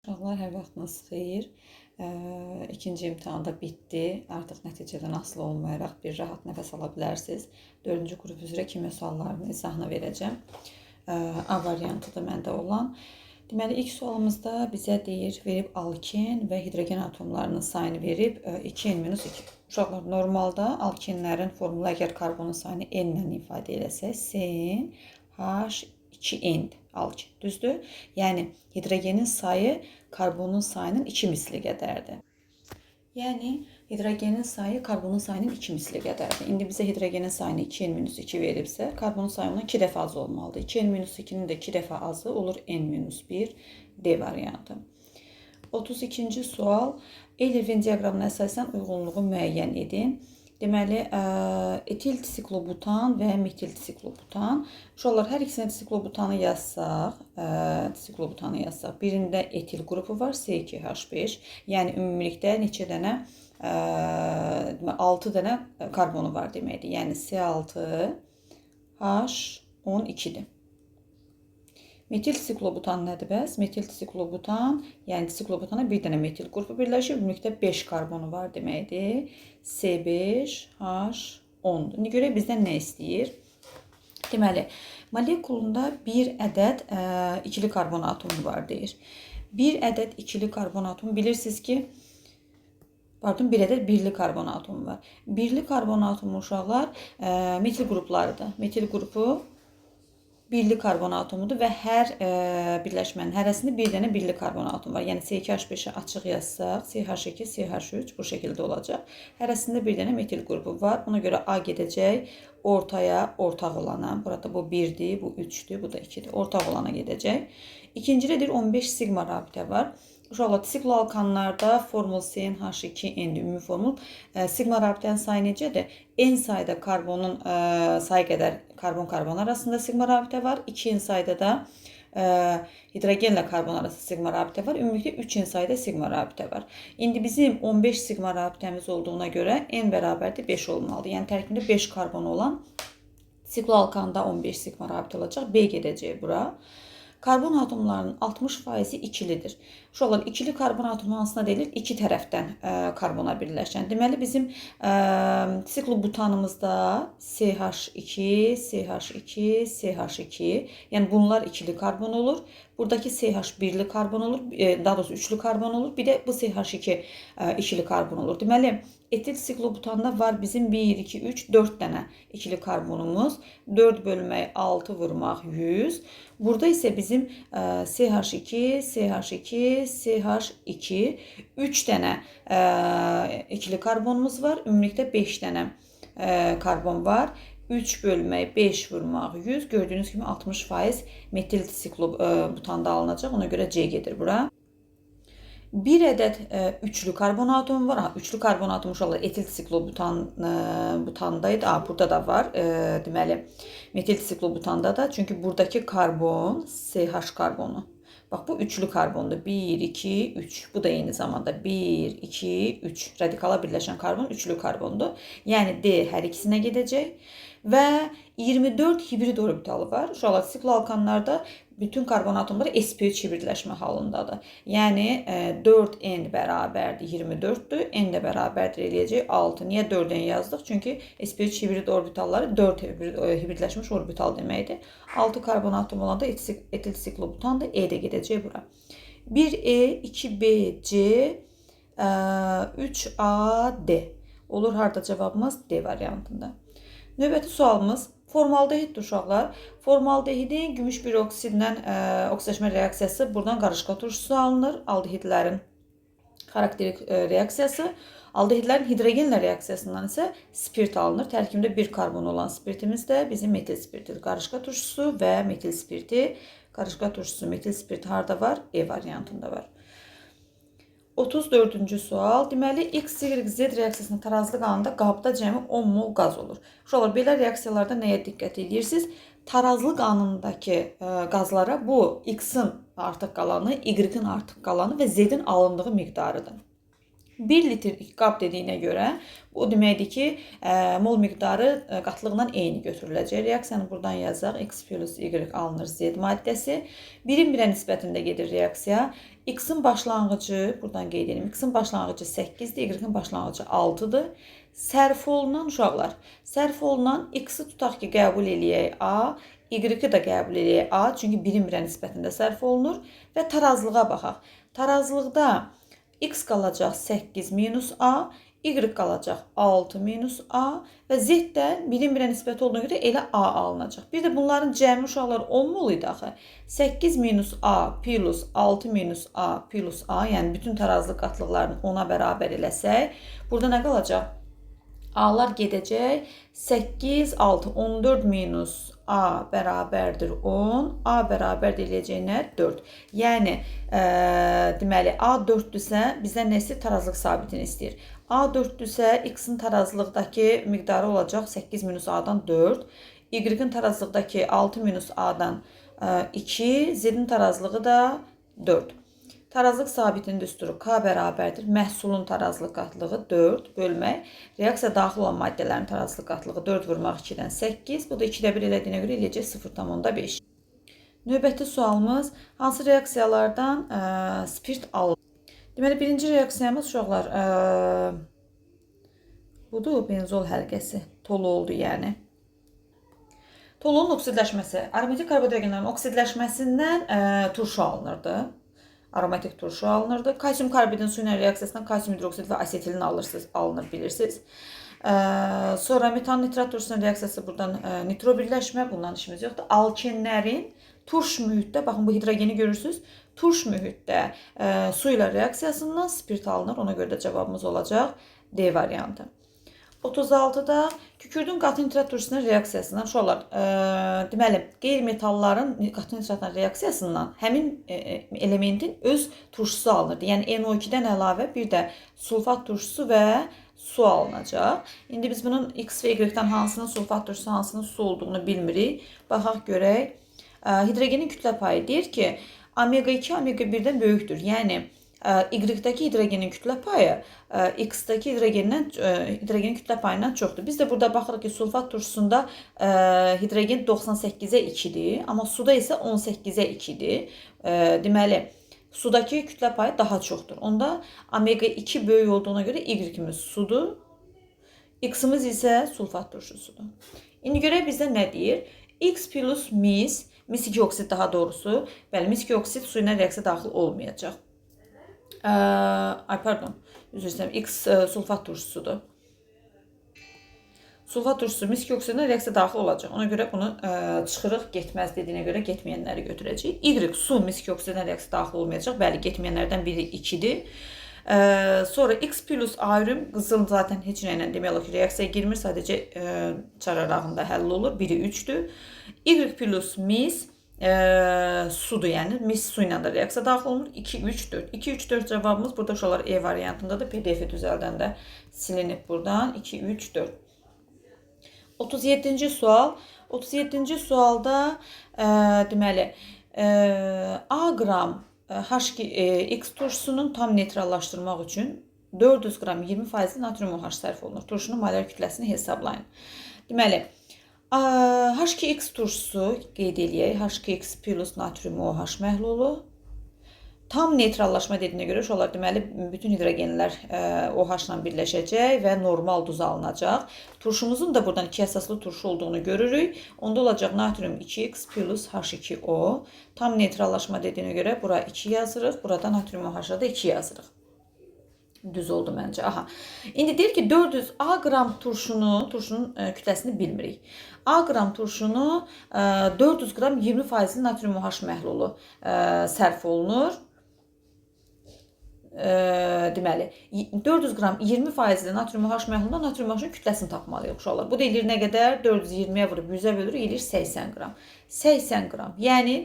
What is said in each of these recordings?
Uşaqlar, hər vaxtınız xeyir. İkinci imtahan da bitdi. Artıq nəticədən asılı olmayaraq bir rahat nəfəs ala bilərsiniz. 4-cü qrup üzrə kimya suallarının izahını verəcəm. A variantıdır məndə olan. Deməli, ilk sualımızda bizə deyir, verib alken və hidrogen atomlarının sayını verib 2n-2. Uşaqlar, normalda alkenlərin formulu əgər karbonun sayını n ilə ifadə eləsək, CN H2n alken, düzdür? Yəni, hidrogenin sayı karbonun sayının 2 misli qədərdir. Yəni, hidrogenin sayı karbonun sayının 2 misli qədərdir. İndi bizə hidrogenin sayını 2n-2 veribsə, karbonun sayı ondan 2 dəfə az olmalıdır. 2n-2-nin də 2 dəfə azı olur n-1, D variantı. 32-ci sual. Eyler-Venn diaqramına əsasən uyğunluğu müəyyən edin. Deməli, etil siklobutan və metil siklobutan. Uşaqlar, hər ikisinə siklobutanı yazsaq, birində etil qrupu var, C2H5. Yəni, ümumilikdə neçə dənə? 6 dənə karbonu var deməkdir. Yəni, C6H12-dir. Metil siklobutan nədir bəs? Metil siklobutan, yəni siklobutana bir dənə metil qrupu birləşir, ümumilikdə 5 karbonu var deməkdir. C5H10-dur. İndi görək bizdən nə istəyir? Deməli, molekulunda bir ədəd ikili karbon atomu var deyir. Bir ədəd ikili karbon atomu bilirsiniz ki, bir ədəd birli karbon atomu var. Birli karbon atomu uşaqlar metil qruplarıdır. Metil qrupu birli karbon atomudur və hər birləşmənin hərəsində bir dənə birli karbon atomu var. Yəni, C2H5-i açıq yazsaq, CH2, CH3 bu şəkildə olacaq. Hərəsində bir dənə metil qrupu var. Ona görə A gedəcək ortaya, ortaq olana. Burada bu 1-dir, bu 3-dür, bu da 2-dir. Ortaq olana gedəcək. İkincidə 15 sigma rabitə var. Uşaqlar, sikloalkanlarda formul CnH2n-dir, ümumi formul. Sigma rabitənin sayı necədir? N sayda karbonun sayı qədər karbon-karbon arasında sigma rabitə var. 2n sayda da hidrogenlə karbon arasında sigma rabitə var. Ümumilikdə 3n sayda sigma rabitə var. İndi bizim 15 sigma rabitəmiz olduğuna görə n bərabərdir 5 olmalıdır. Yəni, tərkibində 5 karbon olan sikloalkanda 15 sigma rabitə olacaq. B gedəcək bura. Karbon atomlarının 60%-i ikilidir. Uşaqlar, ikili karbon atomu hansına deyilir? İki tərəfdən karbona birləşən. Deməli, bizim siklobutanımızda CH2, CH2, CH2, yəni bunlar ikili karbon olur. Buradakı CH birli karbon olur, daha doğrusu üçlü karbon olur. Bir də bu CH2 ikili karbon olur. Deməli, etil siklobutanda var bizim 1, 2, 3, 4 dənə ikili karbonumuz. 4 bölmək 6 vurmaq 100. Burada isə bizim CH2, CH2, CH2, 3 dənə ikili karbonumuz var. Ümumilikdə 5 dənə karbon var. 3 bölmək 5 vurmaq 100. Gördüyünüz kimi 60% metil siklobutanda alınacaq. Ona görə C gedir bura. Bir ədəd üçlü karbon atomu var. Üçlü karbon atomu uşaqlar etil siklobutandaydı. Burada da var. Deməli, metil siklobutanda da. Çünki buradakı karbon CH karbonu. Bax, bu üçlü karbondur. 1, 2, 3. Bu da eyni zamanda 1, 2, 3. Radikala birləşən karbon üçlü karbondur. Yəni, D hər ikisinə gedəcək. Və 24 hibrid orbitalı var. Uşaqlar, sikloalkanlarda bütün karbon atomları sp3 hibridləşmə halındadır. Yəni, 4n bərabərdir 24-dür. N də bərabərdir eləyəcək 6. Niyə 4n yazdıq? Çünki sp3 hibrid orbitalları 4 hibridləşmiş orbital deməkdir. 6 karbon atomu olanda etil siklobutandır. E də gedəcək bura. 1E, 2B, C, 3A, D. Olur harda cavabımız? D variantında. Növbəti sualımız formaldehiddir uşaqlar. Formaldehidin gümüş bir oksidlə oksidaşma reaksiyası buradan qarışqa turşusu alınır. Aldehidlərin xarakterik reaksiyası. Aldehidlərin hidrogenlə reaksiyasından isə spirt alınır. Tərkibində bir karbon olan spirtimiz də bizim metil spirtidir. Qarışqa turşusu və metil spirti. Qarışqa turşusu, metil spirti harda var? E variantında var. 34-cü sual. Deməli, X, Y, Z reaksiyasında tarazlı qanında qabda cəmi 10 mol qaz olur. Uşaqlar, belə reaksiyalarda nəyə diqqət edirsiniz? Tarazlı qanındakı qazlara bu X-in artıq qalanı, Y-in artıq qalanı və Z-in alındığı miqdarıdır. 1 litr qab dediyinə görə o deməkdir ki, mol miqdarı qatlığla eyni götürüləcək. Reaksiyanı buradan yazaq. X plus Y alınır Z maddəsi. 1-in 1-ə nisbətində gedir reaksiya. X-in başlanğıcı, buradan qeyd edim, X-in başlanğıcı 8-dir, Y-in başlanğıcı 6-dır. Sərf olunan uşaqlar, sərf olunan X-i tutaq ki, qəbul eləyək A, Y-i də qəbul eləyək A, çünki birin birə nisbətində sərf olunur və tarazlığa baxaq. Tarazlıqda X qalacaq 8 minus A, Y qalacaq 6 minus A və Z də birin birə nisbət olduğuna görə elə A alınacaq. Bir də bunların cəmi uşaqlar 10 mol idi axı. 8 minus A plus 6 minus A plus A, yəni bütün tarazlıq qatlıqlarını 10-a bərabər eləsək, burada nə qalacaq? A'lar gedəcək. 8, 6, 14 minus A bərabərdir 10. A bərabər eləyəcəklər 4. Yəni, deməli, A 4-dürsə, bizdən nə istəyir? Tarazlıq sabitini istəyir. A 4-dürsə, X-in tarazlıqdakı miqdarı olacaq 8 minus A-dan 4. Y-in tarazlıqdakı 6 minus A-dan 2. Z-in tarazlığı da 4. Tarazlıq sabitinin düsturu K bərabərdir. Məhsulun tarazlıq qatlığı 4 bölmək. Reaksiya daxil olan maddələrin tarazlıq qatlığı 4 vurmaq 2-dən 8. Bu da 2-də 1 elədiyinə görə eləyəcək 0,5. Növbəti sualımız hansı reaksiyalardan spirt alınır? Deməli, birinci reaksiyamız uşaqlar budur, benzol həlqəsi. Tolu oldu yəni. Tolunun oksidləşməsi. Aromatik karbohidrogenlərin oksidləşməsindən turşu alınırdı. Aromatik turşu alınırdı. Kalsium karbidin su ilə reaksiyasından kalsium hidroksid və asetilin alınır, bilirsiniz. Sonra metan nitrat turşusunun reaksiyası buradan nitro birləşmə, bundan işimiz yoxdur. Alkenlərin turş mühitdə, baxın bu hidrogeni görürsünüz, turş mühitdə su ilə reaksiyasından spirt alınır. Ona görə də cavabımız olacaq D variantı. 36-da kükürdün qatı nitrat turşusunun reaksiyasından uşaqlar, deməli, qeyri-metalların qatı nitratla reaksiyasından həmin elementin öz turşusu alınırdı. Yəni NO2-dən əlavə bir də sulfat turşusu və su alınacaq. İndi biz bunun X və Y-dən hansının sulfat turşusu, hansının su olduğunu bilmirik. Baxaq görək. Hidrogenin kütlə payı deyir ki, omega 2 omega 1-dən böyükdür. Yəni Y-dəki hidrogenin kütlə payı X-dəki hidrogenin kütlə payından çoxdur. Biz də burada baxırıq ki, sulfat turşusunda hidrogen 98-ə 2-dir, amma suda isə 18-ə 2-dir. Deməli, sudakı kütlə payı daha çoxdur. Onda omega 2 böyük olduğuna görə Y-imiz sudur, X-imiz isə sulfat turşusudur. İndi görək bizdə nə deyir? X plus mis 2 oksid daha doğrusu, bəli, mis 2 oksid su ilə reaksiya daxil olmayacaq. Pardon, üzr istəyirəm, X sulfat turşusudur. Sulfat turşusu mis 2 oksidinə reaksiya daxil olacaq. Ona görə bunu çıxırıq, getməz dediyinə görə getməyənləri götürəcəyik. Y su mis 2 oksidinə reaksiya daxil olmayacaq. Bəli, getməyənlərdən biri 2-dir. Sonra X plus ayrım qızıl zaten heç nə ilə demək olar ki, reaksiyaya girmir, sadəcə çar arağında həll olur. Biri 3-dür. Y plus mis sudur, yəni mis su ilə də reaksiya daxil olunur. 2, 3, 4. 2, 3, 4 cavabımız burada uşaqlar E variantındadır. PDF-i düzəldəndə silinib buradan. 2, 3, 4. 37-ci sual. 37-ci sualda deməli A qram X turşusunun tam neytrallaşdırmaq üçün 400 qram 20% natrium OH sərf olunur. Turşunun molar kütləsini hesablayın. Deməli, H2X turşusu qeyd eləyək. H2X plus natrium OH məhlulu. Tam neytrallaşma dediyinə görə uşaqlar, deməli, bütün hidrogenlər OH ilə birləşəcək və normal duz alınacaq. Turşumuzun da buradan 2 əsaslı turşu olduğunu görürük. Onda olacaq natrium 2X plus H2O. Tam neytrallaşma dediyinə görə bura 2 yazırıq. Burada natrium OH-a da 2 yazırıq. Düz oldu məncə. Aha. İndi deyir ki, 400 A qram turşunun kütləsini bilmirik. A qram turşunu 400 qram 20% natrium OH məhlulu sərf olunur. Deməli, 400 qram 20% natrium OH məhlulunda natrium OH-un kütləsini tapmalıyıq uşaqlar. Bu da eləyir nə qədər? 420-yə vurub 100-ə bölürük, eləyir 80 qram. 80 qram. Yəni,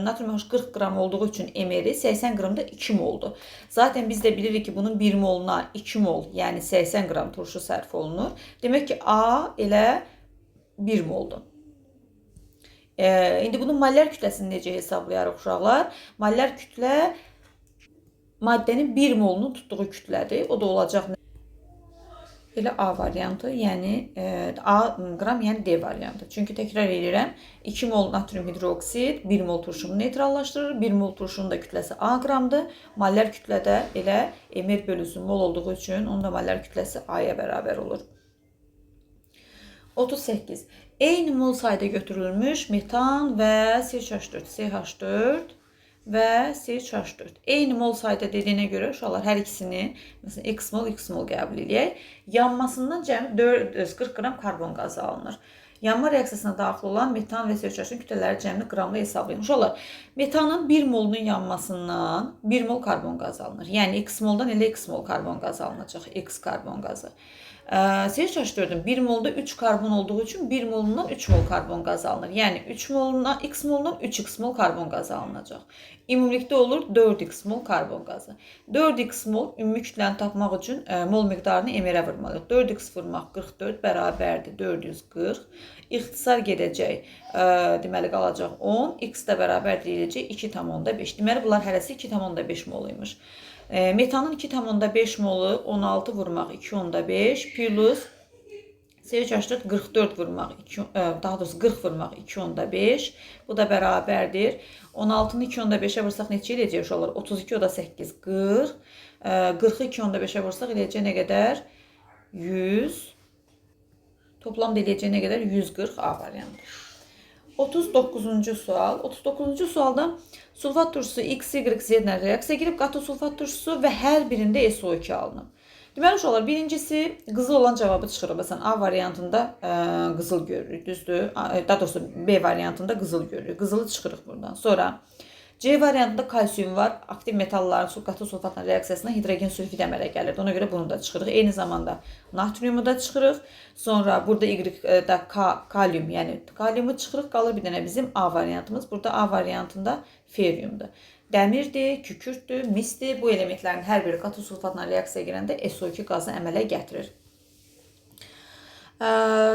natrium OH 40 qram olduğu üçün ml, 80 qram da 2 moldur. Zaten biz də bilirik ki, bunun 1 moluna 2 mol, yəni 80 qram turşu sərf olunur. Demək ki, A elə 1 moldur. İndi bunun molar kütləsini necə hesablayarıq uşaqlar? Molar kütlə maddənin 1 molunun tutduğu kütlədir. O da olacaq Elə A variantı, yəni A qram, yəni D variantı. Çünki təkrar edirəm, 2 mol natrium hidroksid 1 mol turşunu neytrallaşdırır. 1 mol turşunun da kütləsi A qramdır. Mollər kütlədə elə mol bölünsün mol olduğu üçün onun da mollər kütləsi A-ya bərabər olur. 38. Eyni mol sayda götürülmüş metan və CH4 və CH4. Eyni mol sayda dediyinə görə uşaqlar hər ikisini məsələn x mol qəbul edək. Yanmasından cəmi 440 qram karbon qazı alınır. Yanma reaksiyasına daxil olan metan və CH4-ün kütlələri cəmini qramla hesablayın. Uşaqlar, metanın 1 molunun yanmasından 1 mol karbon qazı alınır. Yəni x moldan elə x mol karbon qazı alınacaq. X karbon qazı. CH4'ün 1 molda 3 karbon olduğu için 1 molundan 3 mol karbon gazı alınır. Yani 3 molundan x molundan 3x mol karbon gazı alınacaq. Ümumilikdə olur 4x mol karbon gazı. 4x mol ümumi kütləni tapmaq üçün mol miqdarını emirə vurmalıyıq. 4x vurmaq 44 bərabərdir 440. İxtisar gedəcək, deməli qalacaq 10. X də bərabər deyiləcək 2,5. Deməli bunlar hərəsi 2,5 mol imiş. Metanın 2,5 molu 16 vurmaq 2,5 plus CH4 44 vurmaq, daha doğrusu 40 vurmaq 2,5. Bu da bərabərdir. 16'nı 2,5'e vursaq neçə eləyəcək uşaqlar? 32, o da 8, 40. 40'ı 2,5'e vursaq eləyəcək nə qədər? 100. Toplam eləyəcək nə qədər? 140 A variantı. 39-cu sual. 39-cu sualda sulfat turşusu X, Y, Z ilə reaksiya girib qatı sulfat turşusu və hər birində SO2 alınıb. Deməli uşaqlar, birincisi qızıl olan cavabı çıxırıq. Məsələn, A variantında qızıl görürük, düzdür? Daha doğrusu B variantında qızıl görürük. Qızılı çıxırıq buradan. Sonra C variantında kalsiyum var. Aktiv metalların qatı sulfatla reaksiyasında hidrogen sülfid əmələ gəlir. Ona görə bunu da çıxırıq. Eyni zamanda natriumu da çıxırıq. Sonra burada Y-da kalium, yəni kaliumu çıxırıq. Qalır bir dənə bizim A variantımız. Burada A variantında feryumdur. Dəmirdir, kükürdür, misdir. Bu elementlərin hər biri qatı sulfatla reaksiyaya girəndə SO2 qazı əmələ gətirir.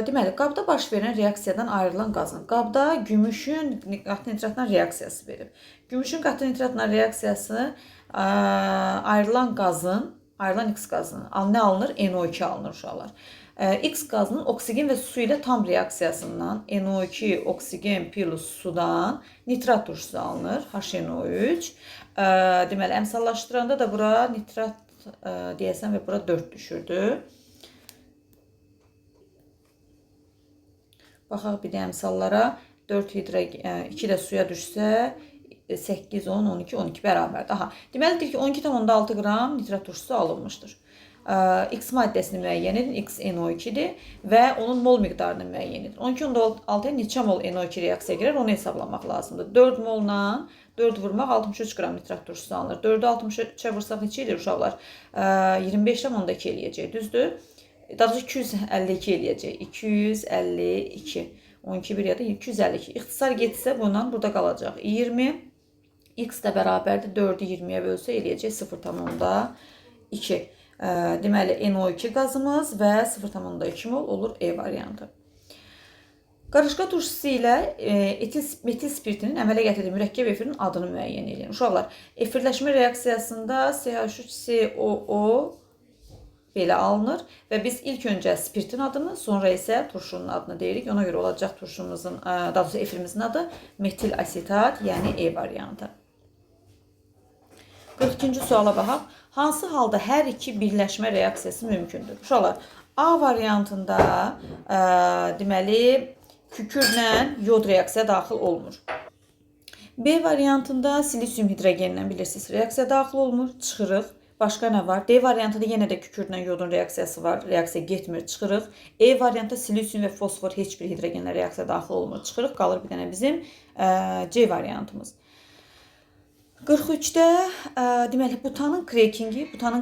Deməli, qabda baş verən reaksiyadan ayrılan qazın. Qabda gümüşün qatı nitratla reaksiyası verib. Gümüşün qatı nitratla reaksiyası ayrılan qazın, ayrılan X qazının nə alınır? NO2 alınır uşaqlar. X qazının oksigen və su ilə tam reaksiyasından NO2 oksigen plus sudan nitrat turşusu alınır. HNO3. Deməli, əmsallaşdıranda da bura nitrat deyəsən və bura 4 düşürdü. Baxaq bir də əmsallara. 4 hidrogen, 2 də suya düşsə 8, 10, 12, 12 bərabərdir. Aha, deməlidir ki, 12,6 qram nitrat turşusu alınmışdır. X maddəsini müəyyən edin, X NO2-dir və onun mol miqdarını müəyyən edin. 12,6-ya neçə mol NO2 reaksiyaya girer, onu hesablamaq lazımdır. 4 molla 4 vurmaq 63 qram nitrat turşusu alınır. 4'ü 63'e vursaq neçə edir uşaqlar? 25,2 eləyəcək, düzdür? Daha doğrusu 252 eləyəcək. 252. 12 bir ya da 252. İxtisar getsə bundan burada qalacaq. 20. X də bərabərdir. 4'ü 20'ye bölsə eləyəcək 0,2. Deməli, NO2 qazımız və 0,2 mol olur E variantı. Qarışqa turşusu ilə metil spirtinin əmələ gətirdiyi mürəkkəb efirin adını müəyyən edin. Uşaqlar, efirləşmə reaksiyasında CH3COO belə alınır və biz ilk öncə spirtin adını, sonra isə turşunun adını deyirik. Ona görə olacaq turşumuzun, daha doğrusu efirimizin adı metil asetat, yəni E variantı. 42-ci suala baxaq. Hansı halda hər iki birləşmə reaksiyası mümkündür? Uşaqlar, A variantında deməli kükürlə yod reaksiya daxil olmur. B variantında silisium hidrogenlə bilirsiniz reaksiya daxil olmur, çıxırıq. Başqa nə var? D variantında yenə də kükürlə yodun reaksiyası var, reaksiya getmir, çıxırıq. E variantında silisium və fosfor heç bir hidrogenlə reaksiya daxil olmur, çıxırıq. Qalır bir dənə bizim C variantımız. 43'də deməli butanın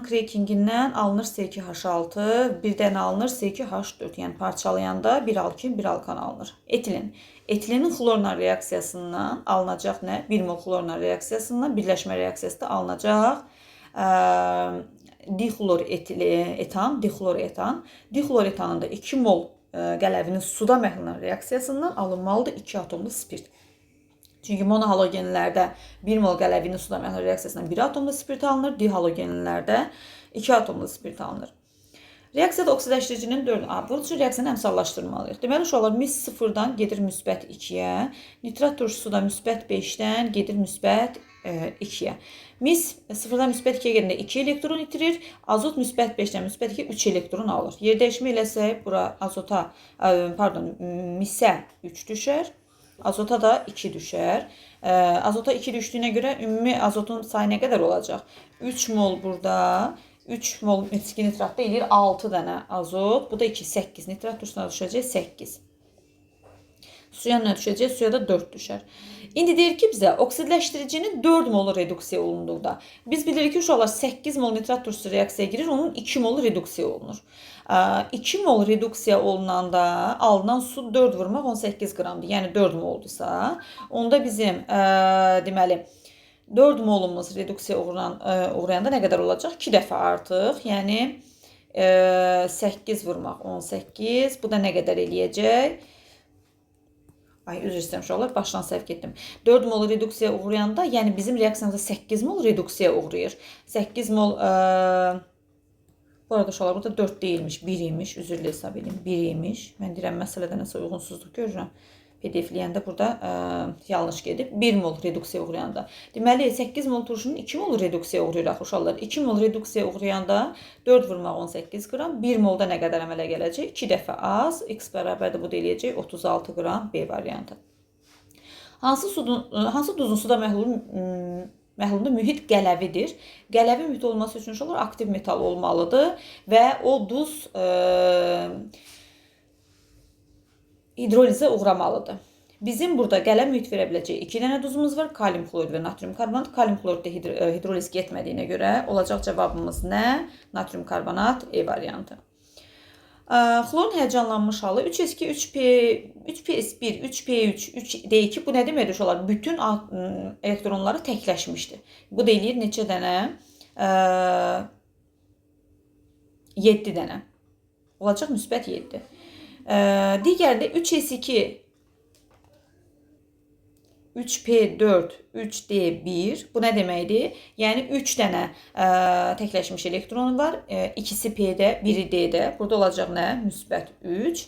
krekingindən alınır C2H6, bir dənə alınır C2H4, yəni parçalayanda bir alkin, bir alkan alınır. Etilin. Etilinin xlorla reaksiyasından alınacaq nə? 1 mol xlorla reaksiyasından birləşmə reaksiyası da alınacaq dixloroetan. Dixloroetanın da 2 mol qələvinin suda məhv olunan reaksiyasından alınmalıdır 2 atomlu spirt. Çünki monohalogenlərdə 1 mol qələvinin suda məhv reaksiyasından 1 atomlu spirt alınır, dihalogenlərdə 2 atomlu spirt alınır. Reaksiyada oksidləşdiricinin 4, bu üçün reaksiyanı əmsallaşdırmalıyıq. Deməli, uşaqlar mis 0-dan gedir müsbət 2-yə, nitrat turşusu da müsbət 5-dən gedir müsbət 2-yə. Mis 0-dan müsbət 2-yə gedəndə 2 elektron itirir, azot müsbət 5-dən müsbət 2-yə 3 elektron alır. Yer dəyişmə eləsək, bura misə 3 düşər, azota da 2 düşər. Azota 2 düşdüyünə görə ümumi azotun sayı nə qədər olacaq? 3 mol burada, 3 mol metil nitratda eləyir 6 dənə azot. Bu da 2, 8. Nitrat turşusuna düşəcək 8. Suya nə düşəcək? Suya da 4 düşər. İndi deyir ki, bizə oksidləşdiricinin 4 mol reduksiya olunduqda. Biz bilirik ki, uşaqlar 8 mol nitrat turşusu reaksiyaya girir, onun 2 mol reduksiya olunur. 2 mol reduksiya olunanda alınan su 4 vurmaq 18 qramdır. Yəni 4 moldursa, onda bizim deməli 4 molumuz reduksiya uğrayanda nə qədər olacaq? 2 dəfə artıq. Yəni 8 vurmaq 18. Bu da nə qədər eləyəcək? Ay, üzr istəyirəm uşaqlar, başdan səhv getdim. 4 mol reduksiya uğrayanda, yəni bizim reaksiyamızda 8 mol reduksiya uğrayır. 8 mol, bu arada uşaqlar, burada 4 deyilmiş, 1 imiş, üzrlə hesab edin, 1 imiş. Mən deyirəm, məsələdə nəsə uyğunsuzluq görürəm. PDF-ləyəndə burada yanlış gedib. 1 mol reduksiya uğrayanda. Deməli, 8 mol turşunun 2 mol reduksiya uğrayır uşaqlar. 2 mol reduksiya uğrayanda 4 vurmaq 18 qram. 1 molda nə qədər əmələ gələcək? 2 dəfə az. X bərabərdə bu da eləyəcək 36 qram B variantı. Hansı duzun suda məhlulunda mühit qələvidir? Qələvi mühit olması üçün uşaqlar aktiv metal olmalıdır və o duz hidrolizə uğramalıdır. Bizim burada qələm mühit verə biləcək 2 dənə duzumuz var. Kalium klorid və natrium karbonat. Kalium kloriddə hidroliz getmədiyinə görə olacaq cavabımız nə? Natrium karbonat E variantı. Xlorun həyəcanlanmış halı 3s2, 3ps1, 3p3, 3d2 bu nə deməkdir uşaqlar? Bütün elektronları təkləşmişdir. Bu da eləyir neçə dənə? 7 dənə. Olacaq müsbət 7. Digərdə 3s2, 3p4, 3d1 bu nə deməkdir? Yəni 3 dənə təkləşmiş elektron var. İkisi p-də, biri d-də. Burada olacaq nə? Müsbət 3.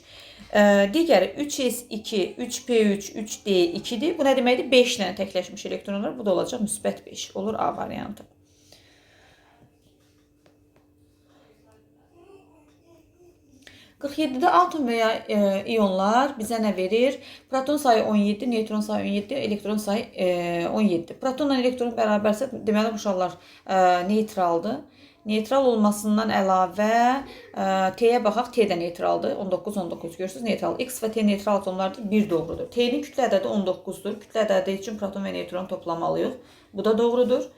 Digəri 3s2, 3p3, 3d2-dir. Bu nə deməkdir? 5 dənə təkləşmiş elektron var. Bu da olacaq müsbət 5. Olur A variantı. 47-də atom və ya iyonlar bizə nə verir? Proton sayı 17, neytron sayı 17, elektron sayı 17. Protonla elektron bərabərsə, deməli uşaqlar neytraldır. Neytral olmasından əlavə T-yə baxaq, T də neytraldır. 19, 19 görürsünüz, neytral. X və T neytral atomlardır, 1 doğrudur. T-nin kütlə ədədi 19-dur. Kütlə ədədi üçün proton və neytron toplamalıyıq. Bu da doğrudur.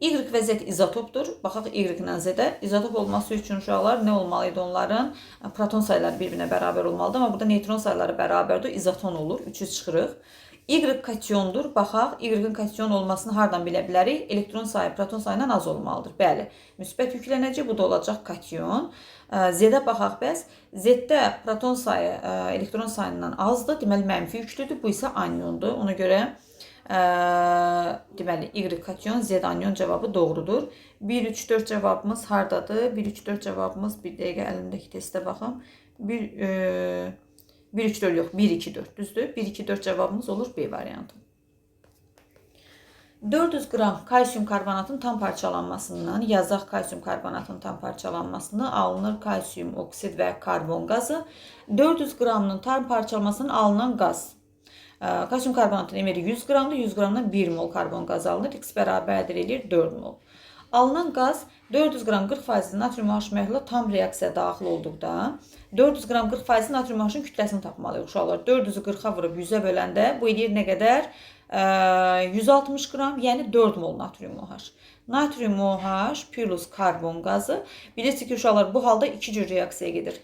Y və Z izotopdur. Baxaq Y ilə Z-də. İzotop olması üçün uşaqlar nə olmalıydı onların? Proton sayıları bir-birinə bərabər olmalıdır. Amma burada neytron sayıları bərabərdir. İzoton olur. 3'ü çıxırıq. Y kationdur. Baxaq, Y-in kation olmasını hardan bilə bilərik? Elektron sayı proton sayından az olmalıdır. Bəli, müsbət yüklənəcək. Bu da olacaq kation. Z-də baxaq bəs. Z-də proton sayı elektron sayından azdır. Deməli, mənfi yüklüdür. Bu isə anyondur. Ona görə deməli, Y kation, Z anion cavabı doğrudur. 1, 3, 4 cavabımız hardadır? 1, 3, 4 cavabımız bir dəqiqə əlimdəki testə baxım. 1, 3, 4 yox, 1, 2, 4 düzdür. 1, 2, 4 cavabımız olur B variantı. 400 qram kalsium karbonatın tam parçalanmasından, yazaq kalsium karbonatın tam parçalanmasını alınır kalsium oksid və karbon qazı. 400 qramının tam parçalanmasının alınan qaz. Kalsium karbonatın emeri 100 qramdır. 100 qramdan 1 mol karbon qazı alınır. X bərabərdir eləyir 4 mol. Alınan qaz 400 qram 40% natrium OH məhlula tam reaksiyaya daxil olduqda 400 qram 40% natrium OH-ın kütləsini tapmalıyıq uşaqlar. 400-ü 40-a vurub 100-ə böləndə bu eləyir nə qədər? 160 qram, yəni 4 mol natrium OH. Natrium OH plus karbon qazı. Bilirsiniz ki, uşaqlar bu halda 2 cür reaksiya gedir.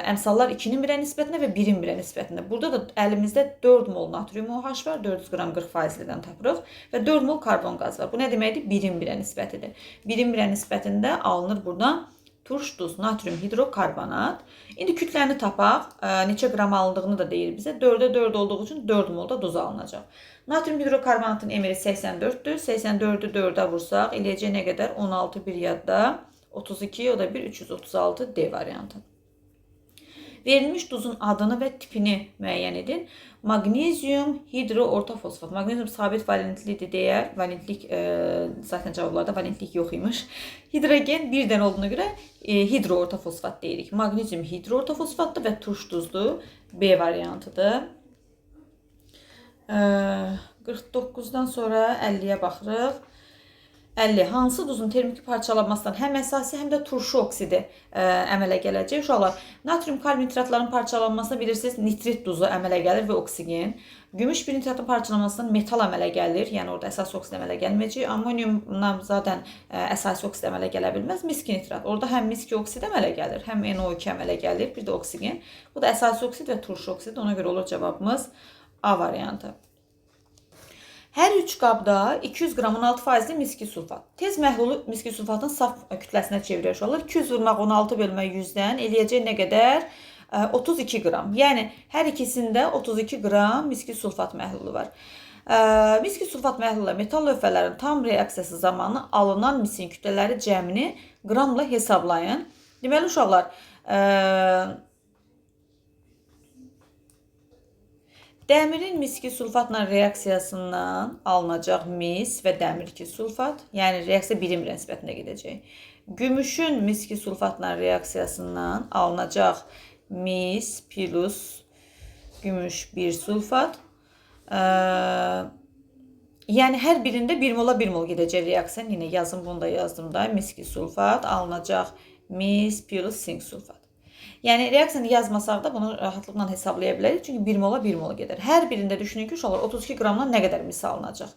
Əmsallar 2-nin 1-ə nisbətində və 1-in 1-ə nisbətində. Burada da əlimizdə 4 mol natrium OH var. 400 qram 40%-dən tapırıq və 4 mol karbon qaz var. Bu nə deməkdir? 1-in 1-ə nisbətidir. 1-in 1-ə nisbətində alınır buradan turş duz, natrium hidrokarbonat. İndi kütləni tapaq. Neçə qram alındığını da deyir bizə. 4-ə 4 olduğu üçün 4 molda duz alınacaq. Natrium hidrokarbonatın emeri 84'dür. 84'ü 4'ə vursaq, eləyəcək nə qədər? 16 bir yadda. 32, o da bir 336 D variantı. Verilmiş duzun adını və tipini müəyyən edin. Magnezyum hidroortofosfat. Magnezyum sabit valentlidir deyər. Valentlik zaten cavablarda valentlik yox imiş. Hidrogen bir dənə olduğuna görə hidroortofosfat deyirik. Magnezyum hidroortofosfatdır və turş duzdur. B variantıdır. 49-dan sonra 50-yə baxırıq. 50. Hansı duzun termiki parçalanmasından həm əsasi, həm də turşu oksidi əmələ gələcək? Uşaqlar, natrium kalium nitratların parçalanmasına bilirsiniz, nitrit duzu əmələ gəlir və oksigen. Gümüş bir nitratın parçalanmasından metal əmələ gəlir, yəni orada əsasi oksid əmələ gəlməyəcək. Amoniumla zaten əsasi oksid əmələ gələ bilməz. Miski nitrat, orada həm miski oksid əmələ gəlir, həm NO2 əmələ gəlir, bir də oksigen. Bu da əsasi oksid və turşu oksid, ona görə olur cavabımız A variantı. Hər 3 qabda 200 qram 16% miski sulfat. Tez məhlulu miski sulfatın saf kütləsinə çevirir olur. 200 vurmaq 16 bölmək 100-dən eləyəcək nə qədər? 32 qram. Yəni hər ikisində 32 qram miski sulfat məhlulu var. Miski sulfat məhlulu metal lövhələrin tam reaksiyası zamanı alınan misin kütlələri cəmini qramla hesablayın. Deməli uşaqlar, dəmirin miski sulfatla reaksiyasından alınacaq mis və dəmir 2 sulfat, yəni reaksiya birim nisbətində gedəcək. Gümüşün miski sulfatla reaksiyasından alınacaq mis plus gümüş 1 sulfat. Yəni hər birində 1 mola 1 mol gedəcək reaksiya. Yine yazım, bunu da yazdım da. Miski sulfat alınacaq mis plus sink sulfat. Yəni reaksiyanı yazmasaq da bunu rahatlıqla hesablaya bilərik. Çünki 1 mola 1 mol gedir. Hər birində düşünün ki, uşaqlar 32 qramdan nə qədər mis alınacaq?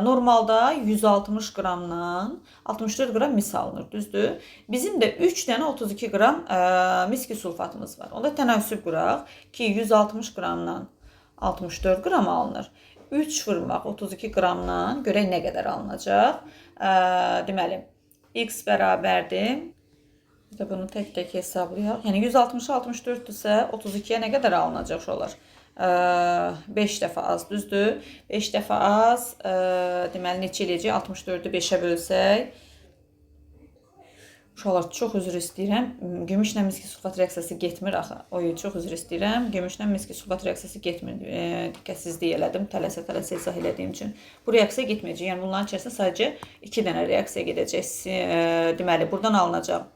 Normalda 160 qramdan 64 qram mis alınır, düzdür? Bizim də 3 dənə 32 qram miski sulfatımız var. Onda tənəvvüsü quraq ki, 160 qramdan 64 qram alınır. 3 vurmaq 32 qramdan görək nə qədər alınacaq? Deməli, x bərabərdir. Bunu tek hesablayaq. Yəni 160 64-dürsə 32-yə nə qədər alınacaq uşaqlar? 5 dəfə az, düzdür? 5 dəfə az, deməli neçə eləyəcək? 64-ü 5-ə bölsək. Uşaqlar, çox üzr istəyirəm. Gümüşlə miski sulfat reaksiyası getmir axı. Oy, çox üzr istəyirəm. Gümüşlə miski sulfat reaksiyası getmir. Diqqətsizlik elədim. Tələsə izah elədiyim üçün. Bu reaksiya getməyəcək. Yəni bunların içərisində sadəcə 2 dənə reaksiya gedəcək. Deməli, buradan alınacaq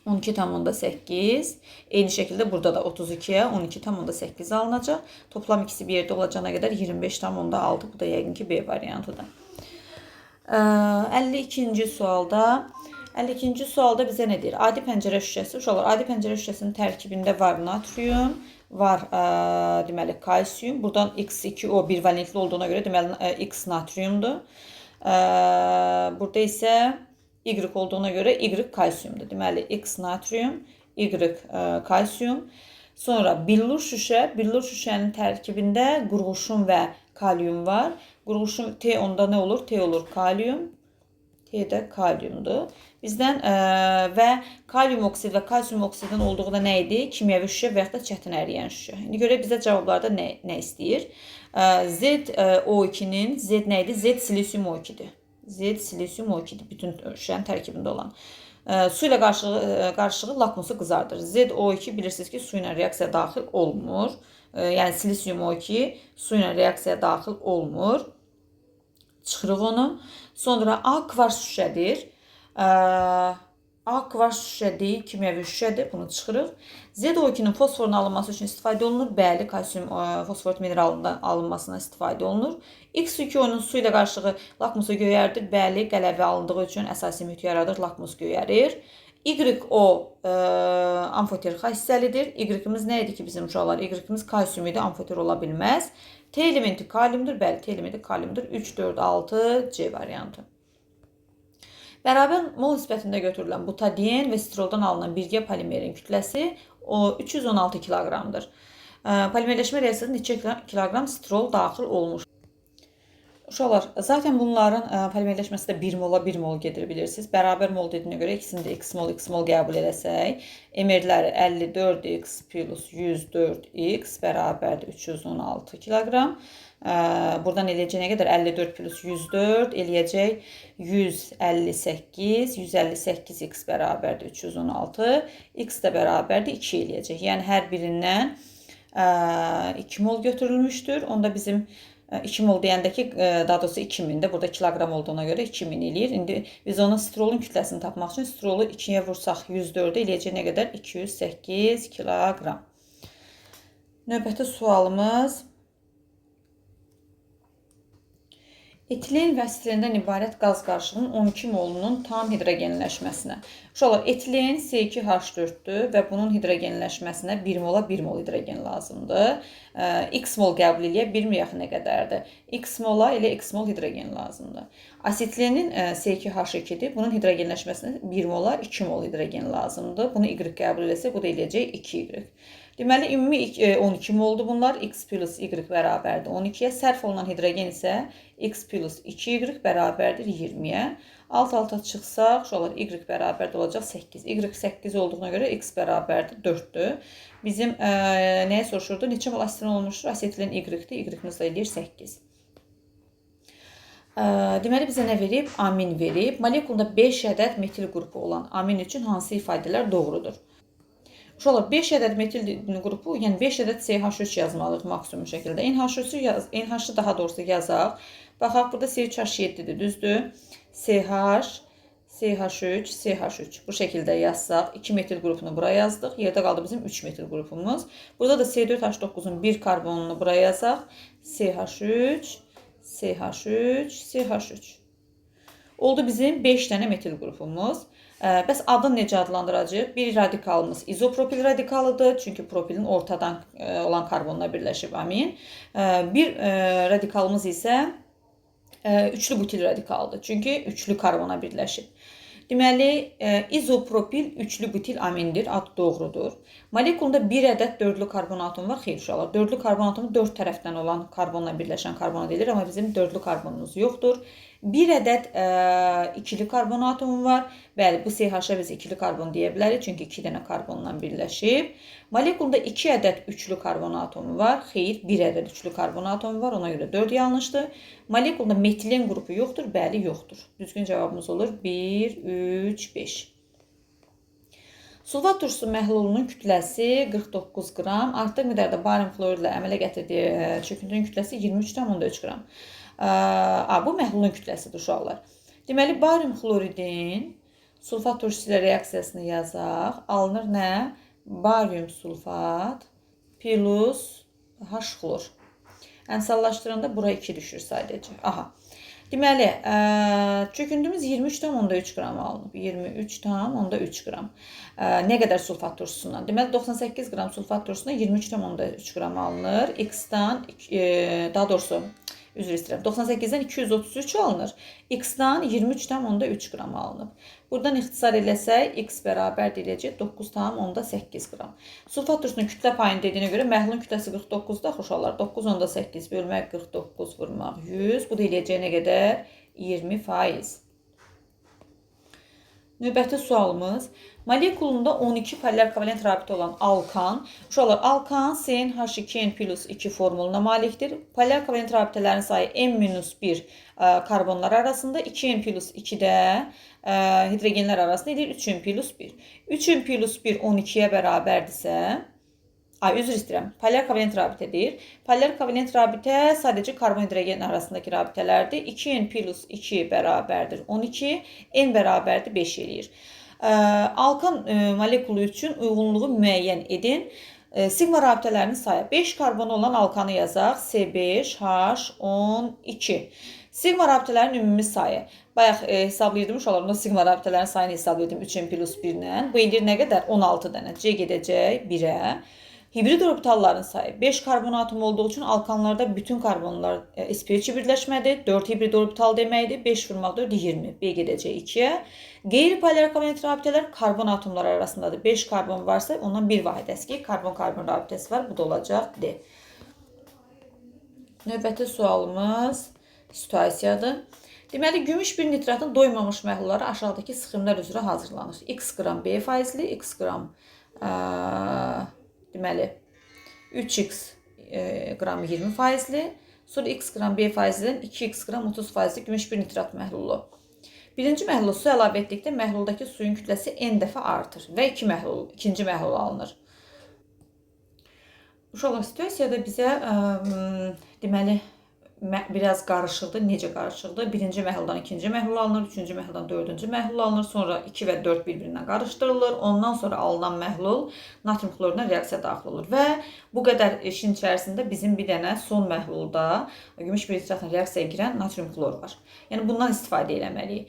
12,8. Eyni şəkildə burada da 32-yə 12,8 alınacaq. Toplam ikisi bir yerdə olacağına qədər 25,6. Bu da yəqin ki B variantıdır. 52-ci sualda 52-ci sualda bizə nə deyir? Adi pəncərə şüşəsi. Uşaqlar, adi pəncərə şüşəsinin tərkibində var natrium, var deməli kalsium. Buradan X2O 1 valentli olduğuna görə deməli X natriumdur. Burada isə Y olduğuna görə Y kalsiumdur. Deməli X natrium, Y kalsium. Sonra billur şüşənin tərkibində qurğuşun və kalium var. Qurğuşun T onda nə olur? T olur kalium. T də kaliumdur. Bizdən və kalium oksid və kalsium oksidin olduğu da nə idi? Kimyəvi şüşə və ya da çətin əriyən şüşə. İndi görə bizə cavablarda nə istəyir? ZO2-nin Z nə idi? Z silisium O2-dir. Z silisium O2-dir. Bütün şüşənin tərkibində olan. Su ilə qarışığı lakmusu qızardır. ZO2 bilirsiniz ki, su ilə reaksiya daxil olmur. Yəni silisium O2 su ilə reaksiya daxil olmur. Çıxırıq onu. Sonra A kvars şüşədir. A kvars şüşə deyil, kimyəvi şüşədir. Bunu çıxırıq. ZO2-nin fosforun alınması üçün istifadə olunur. Bəli, kalsium fosforit mineralından alınmasına istifadə olunur. X2O-nun su ilə qarışığı lakmusu göyərdir. Bəli, qələbə alındığı üçün əsasi mühit yaradır, lakmus göyərir. YO amfoter hissəlidir. Y-imiz nə idi ki bizim uşaqlar? Y-imiz kalsium idi, amfoter ola bilməz. T elementi kaliumdur. Bəli, T elementi kaliumdur. 3, 4, 6 C variantı. Bərabər mol nisbətində götürülən butadien və stiroldan alınan birgə polimerin kütləsi 316 kiloqramdır. Polimerləşmə reaksiyasında neçə kiloqram stirol daxil olmuş? Uşaqlar, zaten bunların polimerləşməsi də 1 mola 1 mol gedir bilirsiniz. Bərabər mol dediyinə görə ikisini də x mol qəbul eləsək, emerləri 54x plus 104x bərabərdir 316 kiloqram. Buradan eləyəcək nə qədər? 54 plus 104 eləyəcək 158. 158x bərabərdir 316. X də bərabərdir 2 eləyəcək. Yəni hər birindən 2 mol götürülmüşdür. Onda bizim 2 mol deyəndə ki, daha doğrusu 2000 də burada kiloqram olduğuna görə 2000 eləyir. İndi biz onun strolun kütləsini tapmaq üçün strolu 2-yə vursaq 104-ə eləyəcək nə qədər? 208 kiloqram. Növbəti sualımız etilen və asetilendən ibarət qaz qarışığının 12 molunun tam hidrogenləşməsinə. Uşaqlar, etilen C2H4-dür və bunun hidrogenləşməsinə 1 mola 1 mol hidrogen lazımdır. X mol qəbul eləyə bilməyək nə qədərdir. X mola elə X mol hidrogen lazımdır. Asetilenin C2H2-dir. Bunun hidrogenləşməsinə 1 mola 2 mol hidrogen lazımdır. Bunu Y qəbul eləsək, bu da eləyəcək 2Y. Deməli, ümumi 12 moldur bunlar. X plus Y bərabərdir 12-yə. Sərf olunan hidrogen isə X plus 2Y bərabərdir 20-yə. Alt-alta çıxsaq, uşaqlar, Y bərabərdir olacaq 8. Y 8 olduğuna görə X bərabərdir 4-dür. Bizim nəyə soruşurdu? Neçə mol asetilen olmuşdur? Asetilen Y-dir. Y-imiz də eləyir 8. Deməli, bizə nə verib? Amin verib. Molekulunda 5 ədəd metil qrupu olan amin üçün hansı ifadələr doğrudur? Uşaqlar, 5 ədəd metil qrupu, yəni 5 ədəd CH3 yazmalıyıq maksimum şəkildə. NH3-ü daha doğrusu yazaq. Baxaq, burada C3H7-dir, düzdür? CH, CH3, CH3. Bu şəkildə yazsaq, 2 metil qrupunu bura yazdıq. Yerdə qaldı bizim 3 metil qrupumuz. Burada da C4H9-un 1 karbonunu bura yazaq. CH3, CH3, CH3. Oldu bizim 5 dənə metil qrupumuz. Bəs adını necə adlandıracağıq? Bir radikalımız izopropil radikalıdır. Çünki propilin ortadan olan karbonla birləşib amin. Bir radikalımız isə üçlü butil radikaldır. Çünki üçlü karbona birləşib. Deməli, izopropil üçlü butil amindir. Ad doğrudur. Molekulunda bir ədəd dördlü karbon atomu var. Xeyr, uşaqlar. Dördlü karbon atomu 4 tərəfdən olan karbonla birləşən karbona deyilir. Amma bizim dördlü karbonumuz yoxdur. Bir ədəd ikili karbon atomu var. Bəli, bu CH-a biz ikili karbon deyə bilərik. Çünki 2 dənə karbonla birləşib. Molekulunda 2 ədəd üçlü karbon atomu var. Xeyr, 1 ədəd üçlü karbon atomu var. Ona görə 4 yanlışdır. Molekulunda metilen qrupu yoxdur. Bəli, yoxdur. Düzgün cavabımız olur 1, 3, 5. Sulfat turşusu məhlulunun kütləsi 49 qram. Artıq miqdarda barium xloridlə əmələ gətirdiyi çöküntünün kütləsi 23,3 qram. Bu məhlulun kütləsidir uşaqlar. Deməli, barium xloridin sulfat turşusu ilə reaksiyasını yazaq. Alınır nə? Barium sulfat plus H xlor. Əmsallaşdıranda bura 2 düşür sadəcə. Aha. Deməli, çöküntümüz 23,3 qram alınıb. 23,3 qram. Nə qədər sulfat turşusundan? Deməli, 98 qram sulfat turşusundan 23,3 qram alınır. X-dan, daha doğrusu, üzr istəyirəm. 98-dən 233 alınır. X-dan 23,3 qram alınıb. Buradan ixtisar eləsək, X bərabər deyiləcək 9,8 qram. Sulfat turşusunun kütlə payını dediyinə görə məhlulun kütləsi 49-da uşaqlar. 9,8 bölmək 49 vurmaq 100. Bu da eləyəcək nə qədər? 20%. Növbəti sualımız, molekulunda 12 polymer kovalent rabitə olan alkan, uşaqlar, alkan CnH2n plus 2 formuluna malikdir. Polymer kovalent rabitələrin sayı n-1 karbonlar arasında, 2n plus 2-də hidrogenlər arasında edir 3n plus 1. 3n plus 1 12-yə bərabərdirsə, üzr istəyirəm, polymer kovalent rabitədir. Polymer kovalent rabitə sadəcə karbon hidrogen arasındakı rabitələrdir. 2n plus 2 bərabərdir 12, n bərabərdir 5 eləyir. Alkan molekulu üçün uyğunluğu müəyyən edin. Sigma rabitələrinin sayı 5 karbonu olan alkanı yazaq. C5H12. Sigma rabitələrin ümumi sayı. Bayaq hesablayırdım uşaqlarımda sigma rabitələrin sayını hesablayırdım 3n plus 1 ilə. Bu eləyir nə qədər? 16 dənə. C gedəcək 1-ə. Hibrid orbitalların sayı 5 karbon atomu olduğu üçün alkanlarda bütün karbonlar sp3 birləşmədir. 4 hibrid orbital deməkdir. 5 vurmaq 4, 20. B gedəcək 2-yə. Qeyri-polymer kovalent rabitələr karbon atomları arasındadır. 5 karbon varsa ondan bir vahidəsi ki, karbon-karbon rabitəsi var. Bu da olacaq D. Növbəti sualımız. situasiyadır. Deməli, gümüş bir nitratın doymamış məhlulları aşağıdakı sxemlər üzrə hazırlanır. X qram B faizli, X qram deməli 3x qram 20 faizli, sonra x qram B faizlidən 2x qram 30 faizli gümüş bir nitrat məhlulu. Birinci məhlulu su əlavə etdikdə məhluldakı suyun kütləsi n dəfə artır və ikinci məhlul alınır. Uşaqlar, situasiyada bizə deməli biraz qarışıqdır. Necə qarışıqdır? Birinci məhluldan ikinci məhlul alınır, üçüncü məhluldan dördüncü məhlul alınır, sonra 2 və 4 bir-birindən qarışdırılır. Ondan sonra alınan məhlul natrium xloruna reaksiya daxil olur və bu qədər işin içərisində bizim bir dənə son məhlulda gümüş bir nitratla reaksiyaya girən natrium xlor var. Yəni bundan istifadə etməliyik.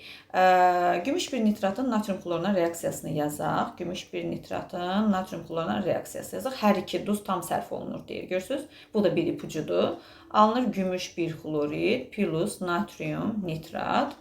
Gümüş bir nitratın natrium xloruna reaksiyasını yazaq. Gümüş bir nitratın natrium xloruna reaksiyası yazaq. Hər iki duz tam sərf olunur deyir. Görürsünüz? Bu da bir ipucudur. Alınır gümüş bir xlorid plus natrium nitrat.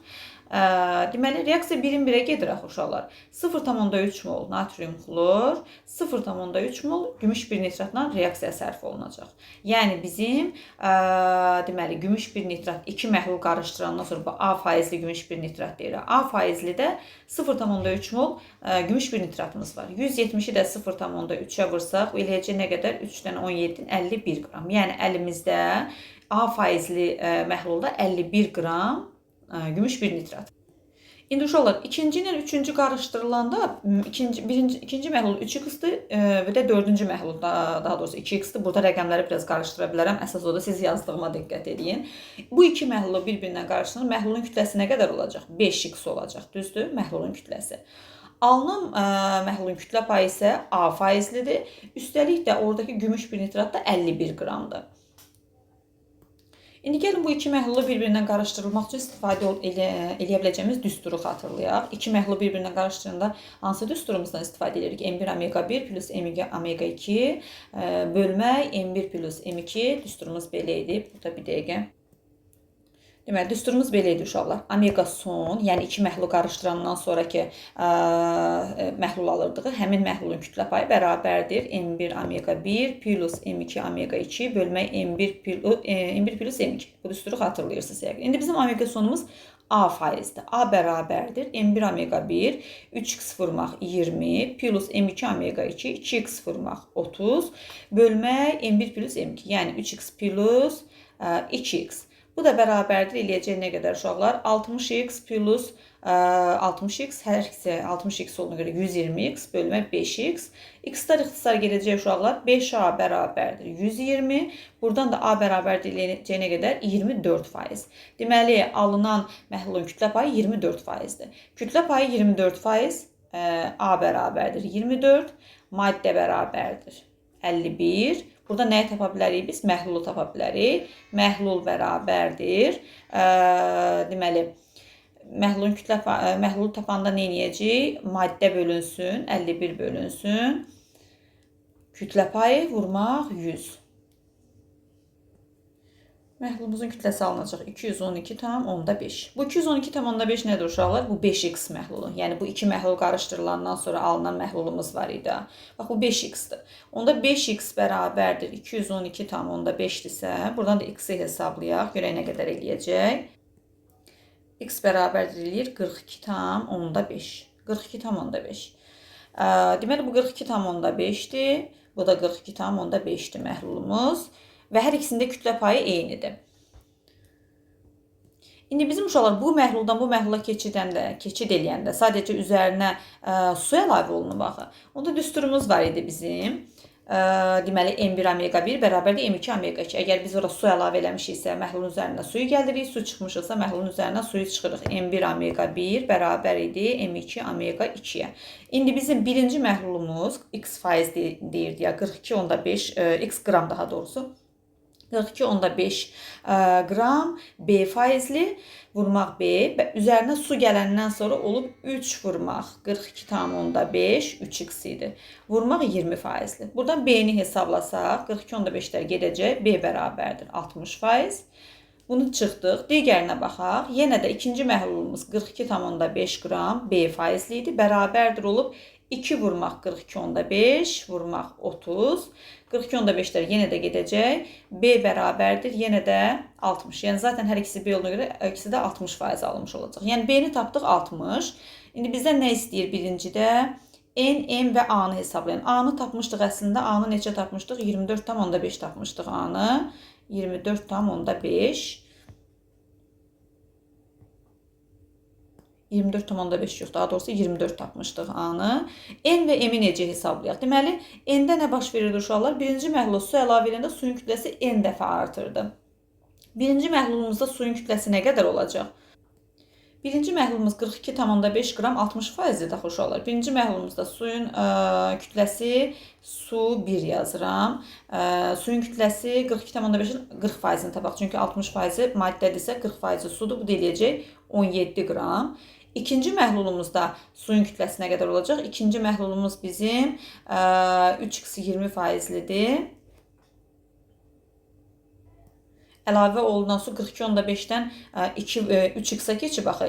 Deməli, reaksiya birin birə gedir axı uşaqlar. 0,3 mol natrium xlor, 0,3 mol gümüş bir nitratla reaksiya sərf olunacaq. Yəni bizim deməli gümüş bir nitrat 2 məhlul qarışdırandan sonra bu A faizli gümüş bir nitrat deyir. A faizli də 0,3 mol gümüş bir nitratımız var. 170-i də 0,3-ə vursaq, eləyəcək nə qədər? 3-dən 17, 51 qram. Yəni əlimizdə A faizli məhlulda 51 qram gümüş bir nitrat. İndi uşaqlar, ikinci ilə üçüncü qarışdırılanda ikinci məhlul 3x-dir və də dördüncü məhlul daha doğrusu 2x-dir. Burada rəqəmləri biraz qarışdıra bilərəm. Əsas oda siz yazdığıma diqqət edin. Bu iki məhlulu bir-birindən qarışdırılır. Məhlulun kütləsi nə qədər olacaq? 5x olacaq. Düzdür? Məhlulun kütləsi. Alınan məhlulun kütlə payı isə A faizlidir. Üstəlik də oradakı gümüş bir nitrat da 51 qramdır. İndi gəlin bu iki məhlulu bir-birindən qarışdırılmaq üçün istifadə eləyə biləcəyimiz düsturu xatırlayaq. İki məhlulu bir-birindən qarışdıranda hansı düsturumuzdan istifadə edirik? M1 omega 1 plus M2 omega 2 bölmək M1 plus M2 düsturumuz belə idi. Burada bir dəqiqə. Deməli, düsturumuz belə idi uşaqlar. Omega son, yəni iki məhlulu qarışdırandan sonraki məhlul alırdıq. Həmin məhlulun kütlə payı bərabərdir. M1 omega 1 plus M2 omega 2 bölmək M1 plus M2. Bu düsturu xatırlayırsınız yəqin. İndi bizim omega sonumuz A faizdir. A bərabərdir. M1 omega 1 3x vurmaq 20 plus M2 omega 2 2x vurmaq 30 bölmək M1 plus M2. Yəni 3x plus 2x. Bu da bərabərdir eləyəcək nə qədər uşaqlar? 60x plus 60x, hər ikisi 60x olduğuna görə 120x bölmək 5x. X-lar ixtisar gələcək uşaqlar. 5A bərabərdir 120. Buradan da A bərabərdir eləyəcək nə qədər? 24%. Deməli, alınan məhlulun kütlə payı 24%-dir. Kütlə payı 24%, A bərabərdir 24, maddə bərabərdir 51. Burada nəyi tapa bilərik biz? Məhlulu tapa bilərik. Məhlul bərabərdir. Deməli, məhlulu tapanda nə edəcəyik? Maddə bölünsün, 51 bölünsün. Kütlə payı vurmaq 100. Məhlulumuzun kütləsi alınacaq 212,5. Bu 212,5 nədir uşaqlar? Bu 5x məhlulu. Yəni bu iki məhlul qarışdırılandan sonra alınan məhlulumuz var idi. Bax bu 5x-dir. Onda 5x bərabərdir 212,5-dirsə, buradan da x-i hesablayaq. Görək nə qədər eləyəcək. X bərabərdir eləyir 42,5. 42,5. Deməli bu 42,5-dir. Bu da 42,5-dir məhlulumuz. Və hər ikisində kütlə payı eynidir. İndi bizim uşaqlar bu məhluldan bu məhlula keçid eləyəndə sadəcə üzərinə su əlavə olunub baxı. Onda düsturumuz var idi bizim. Deməli M1 omega 1 bərabərdir M2 omega 2. Əgər biz ora su əlavə eləmişiksə məhlulun üzərinə suyu gəldiririk, su çıxmışıqsa məhlulun üzərinə suyu çıxırıq. M1 omega 1 bərabər idi M2 omega 2-yə. İndi bizim birinci məhlulumuz x faiz deyirdi ya 42,5 x qram daha doğrusu. 42,5 qram B faizli vurmaq B və üzərinə su gələndən sonra olub 3 vurmaq 42,5 3x idi. Vurmaq 20 faizli. Buradan B-ni hesablasaq 42,5-lər gedəcək. B bərabərdir 60%. Bunu çıxdıq. Digərinə baxaq. Yenə də ikinci məhlulumuz 42,5 qram B faizli idi. Bərabərdir olub 2 vurmaq 42.5 vurmaq 30. 42.5'lər yenə də gedəcək. B bərabərdir, yenə də 60. Yəni zaten hər ikisi B olduğuna görə ikisi də 60% alınmış olacaq. Yəni B-ni tapdıq 60. İndi bizdən nə istəyir birincidə? N, M və A-nı hesablayın. A-nı tapmışdıq əslində. A-nı neçə tapmışdıq? 24,5 tapmışdıq A-nı. 24,5. 24,5 yox, daha doğrusu 24 tapmışdıq A-nı. N və M-i necə hesablayaq? Deməli, N-də nə baş verirdi uşaqlar? Birinci məhlula su əlavə edəndə suyun kütləsi N dəfə artırdı. Birinci məhlulumuzda suyun kütləsi nə qədər olacaq? Birinci məhlulumuz 42,5 qram 60%-dir də uşaqlar. Birinci məhlulumuzda suyun kütləsi su 1 yazıram. Suyun kütləsi 42,5-in 40%-ni tapaq. Çünki 60% maddədirsə 40% sudur. Bu da eləyəcək 17 qram. İkinci məhlulumuzda suyun kütləsi nə qədər olacaq? İkinci məhlulumuz bizim 3x20%-lidir. Əlavə olunan su 42,5-dən 3x-ə keçib, baxı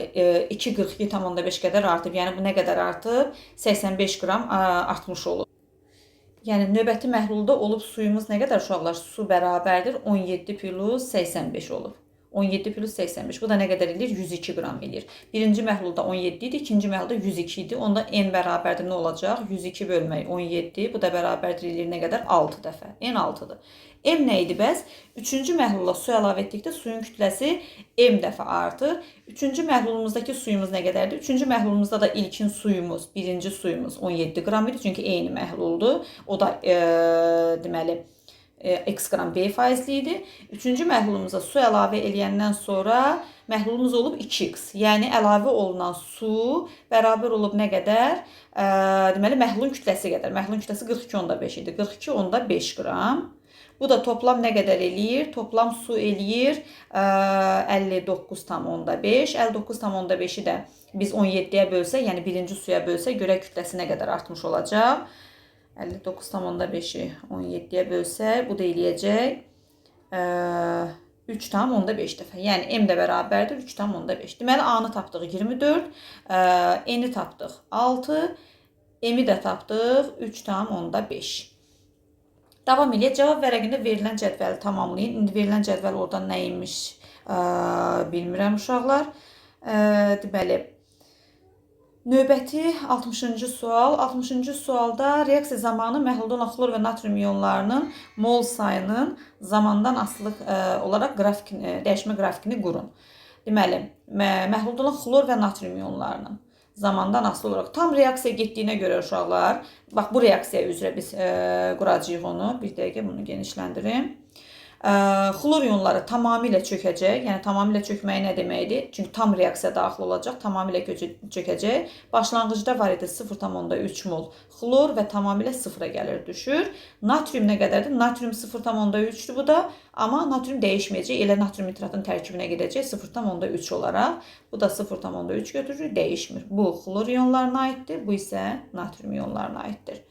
2,42,5 qədər artıb. Yəni bu nə qədər artıb? 85 qram artmış olur. Yəni növbəti məhlulda olub suyumuz nə qədər uşaqlar? Su bərabərdir 17 plus 85 olub. 17 plus 85. Bu da nə qədər edir? 102 qram edir. Birinci məhlulda 17 idi, ikinci məhlulda 102 idi. Onda N bərabərdir nə olacaq? 102 bölmək 17. Bu da bərabərdir edir nə qədər? 6 dəfə. N 6-dır. M nə idi bəs? Üçüncü məhlula su əlavə etdikdə suyun kütləsi M dəfə artır. Üçüncü məhlulumuzdakı suyumuz nə qədərdir? Üçüncü məhlulumuzda da ilkin suyumuz, birinci suyumuz 17 qram idi. Çünki eyni məhluldur. O da deməli x qram B faizli idi. Üçüncü məhlulumuza su əlavə eləyəndən sonra məhlulumuz olub 2x. Yəni əlavə olunan su bərabər olub nə qədər? Deməli məhlulun kütləsi qədər. Məhlulun kütləsi 42,5 idi. 42,5 qram. Bu da toplam nə qədər eləyir? Toplam su eləyir 59,5. 59,5-i də biz 17-yə bölsək, yəni birinci suya bölsək, görək kütləsi nə qədər artmış olacaq. 59,5-i 17-yə bölsək, bu da eləyəcək 3,5 dəfə. Yəni M də bərabərdir 3,5. Deməli A-nı tapdıq 24, N-i tapdıq 6, M-i də tapdıq 3,5. Davam eləyək. Cavab vərəqində verilən cədvəli tamamlayın. İndi verilən cədvəl oradan nə imiş bilmirəm uşaqlar. Deməli, növbəti 60-cı sual. 60-cı sualda reaksiya zamanı məhlulda olan xlor və natrium iyonlarının mol sayının zamandan asılı olaraq dəyişmə qrafikini qurun. Deməli, məhlulda olan xlor və natrium iyonlarının zamandan asılı olaraq tam reaksiya getdiyinə görə uşaqlar, bax bu reaksiya üzrə biz quracağıq onu. Bir dəqiqə bunu genişləndirim. Xlor iyonları tamamilə çökəcək. Yəni tamamilə çökməyi nə deməkdir? Çünki tam reaksiya daxil olacaq, tamamilə çökəcək. Başlanğıcda var idi 0,3 mol xlor və tamamilə sıfıra gəlir, düşür. Natrium nə qədərdir? Natrium 0,3-dür bu da, amma natrium dəyişməyəcək. Elə natrium nitratın tərkibinə gedəcək 0,3 olaraq. Bu da 0,3 götürür, dəyişmir. Bu xlor iyonlarına aiddir, bu isə natrium iyonlarına aiddir.